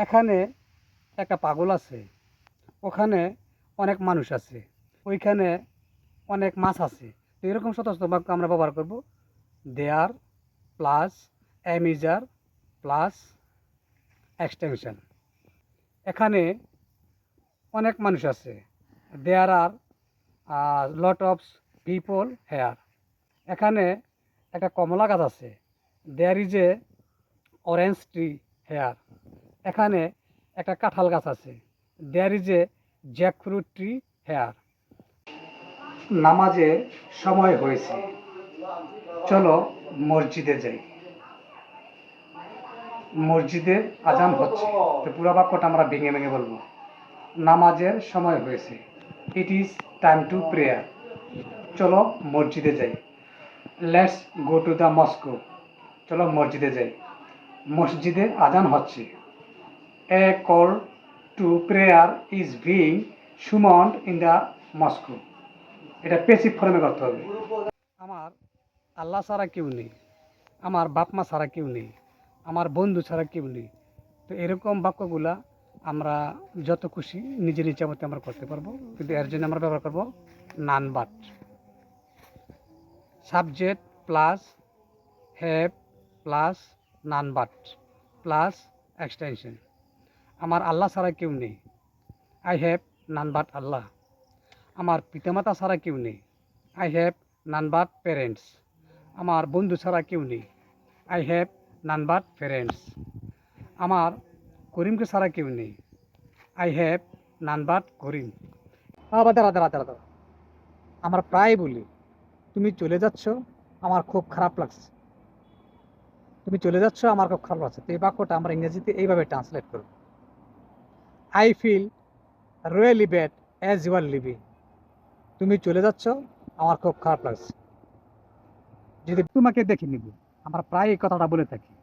এখানে একটা পাগল আছে, ওখানে অনেক মানুষ আছে, ওইখানে অনেক মাছ আছে। তো এরকম শত শত বাক্য আমরা ব্যবহার করব there plus am is are plus extension. এখানে অনেক মানুষ আছে, there are lot of people here. এখানে একটা কমলা গাছ আছে, there is a orange tree here. এখানে একটা কাঁঠাল গাছ আছে, there is a jackfruit tree here. নামাজের সময় হয়েছে, চলো মসজিদে যাই। মসজিদে আজান হচ্ছে। তো পুরো বাক্যটা আমরা ভেঙে ভেঙে বলবো। নামাজের সময় হয়েছে, it is time to prayer. চলো মসজিদে যাই। Let's go to the mosque. চলো মসজিদে যাই। মসজিদে আজান হচ্ছে। A call to prayer is being sounded in the mosque. এটা পেসিভ ফর্মে করতে হবে। আমার আল্লাহ ছাড়া কেউ নেই, আমার বাপ মা ছাড়া কেউ নেই, আমার বন্ধু ছাড়া কেউ নেই। তো এরকম বাক্যগুলা আমরা যত খুশি নিজের ইচ্ছা মতো আমরা করতে পারবো, কিন্তু এর জন্য আমরা ব্যবহার করবো none but. Subject plus have plus none but plus extension. আমার আল্লাহ ছাড়া কেউ নেই, আই হ্যাভ নান বাট আল্লাহ। আমার পিতামাতা ছাড়া কেউ নেই, I have none but parents. আমার বন্ধু ছাড়া কেউ নেই, I have none but friends. আমার করিমকে ছাড়া কেউ নেই, আই হ্যাভ নান বাট করিম। বাবা দাঁড়া দাঁড়া দাঁড়া দাঁড়া, আমরা প্রায় বলি তুমি চলে যাচ্ছ, আমার খুব খারাপ লাগছে। তুমি চলে যাচ্ছ, আমার খুব খারাপ লাগছে। তো এই বাক্যটা আমরা ইংরেজিতে এইভাবে ট্রান্সলেট করব, I feel really bad as you are leaving. তুমি চলে যাচ্ছ, আমার খুব খারাপ লাগছে। যদি তোমাকে দেখে নিব, আমরা প্রায় এই কথাটা বলে থাকি।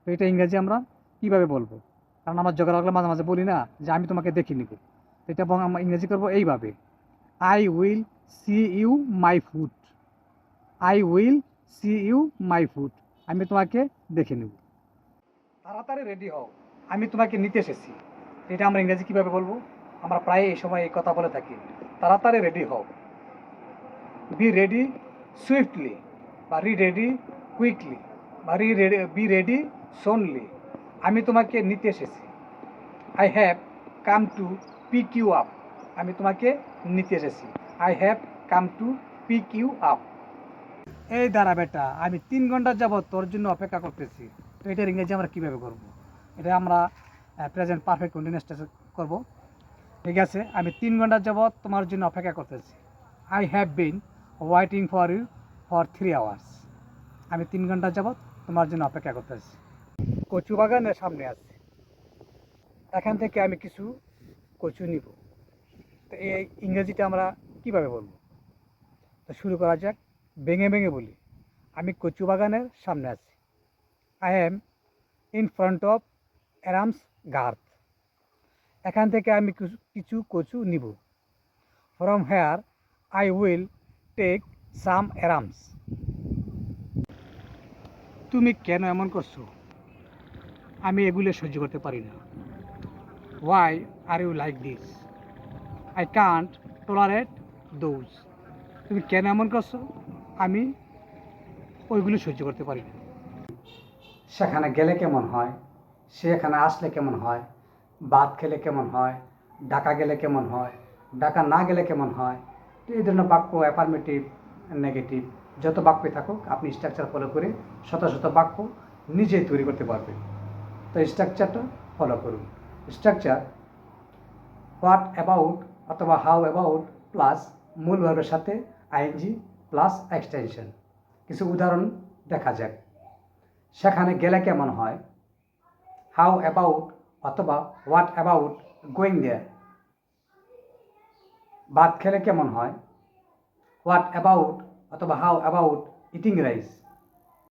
তো এটা ইংরেজি আমরা কীভাবে বলবো? কারণ আমার ঝগড়া লাগলে মাঝে মাঝে বলি না যে আমি তোমাকে দেখে নিব। তো এটা আমরা ইংরেজি করবো এইভাবে, I will see you my food. I will see you my food. আমি তোমাকে দেখে নেব। তাড়াতাড়ি রেডি হও, আমি তোমাকে নিতে এসেছি। এটা আমরা ইংরেজি কীভাবে বলবো? আমরা প্রায় এই সময় এই কথা বলে থাকি, তাড়াতাড়ি রেডি হও। বি রেডি সুইফটলি, বা রেডি কুইকলি, বা বি রেডি সোনলি। আমি তোমাকে নিতে এসেছি। I have come to pick you up. আমি তোমাকে নিতে এসেছি। I have come to pick you up. এই দাঁড়া বেটা, আমি 3 ঘন্টা যাবত তোর জন্য অপেক্ষা করতেছি। তো এটার ইংরেজি আমরা কীভাবে করবো? এটা আমরা প্রেজেন্ট পারফেক্ট কন্টিনিউয়াস টেন্সে করব। ঠিক আছে, আমি 3 ঘন্টা যাবত তোমার জন্য অপেক্ষা করতেছি। I have been waiting for you for 3 hours. আমি 3 ঘন্টা যাবত তোমার জন্য অপেক্ষা করতেছি। কচু বাগানের সামনে আছে, এখান থেকে আমি কিছু কচু নিব। তো এই ইংরেজিটা আমরা কীভাবে বলবো? তো শুরু করা যাক, ভেঙে ভেঙে বলি। আমি কচু বাগানের সামনে আছি। I am in front of arums garth. এখান থেকে আমি কিছু কচু নিব। From here I will take some arums. তুমি কেন এমন করছো? আমি এগুলো সহ্য করতে পারি না। Why are you like this? I can't tolerate those. তুমি কেন এমন করছো? আমি ওইগুলো সহ্য করতে পারি না। সেখানে গেলে কেমন হয়, সে এখানে আসলে কেমন হয়, ভাত খেলে কেমন হয়, ডাকা গেলে কেমন হয়, ডাকা না গেলে কেমন হয়। তো এই ধরনের বাক্য অ্যাফার্মেটিভ, নেগেটিভ যত বাক্যই থাকুক, আপনি স্ট্রাকচার ফলো করে শত শত বাক্য নিজেই তৈরি করতে পারবেন। তো স্ট্রাকচারটা ফলো করুন। স্ট্রাকচার হোয়াট অ্যাবাউট অথবা হাউ অ্যাবাউট প্লাস মূল ভার্বের সাথে আইএনজি প্লাস এক্সটেনশন। কিছু উদাহরণ দেখা যাক। সেখানে গেলে কেমন হয়, হাউ অ্যাবাউট অথবা হোয়াট অ্যাবাউট গোয়িং দেয়ার। ভাত খেলে কেমন হয়, হোয়াট অ্যাবাউট অথবা হাউ অ্যাবাউট ইটিং রাইস।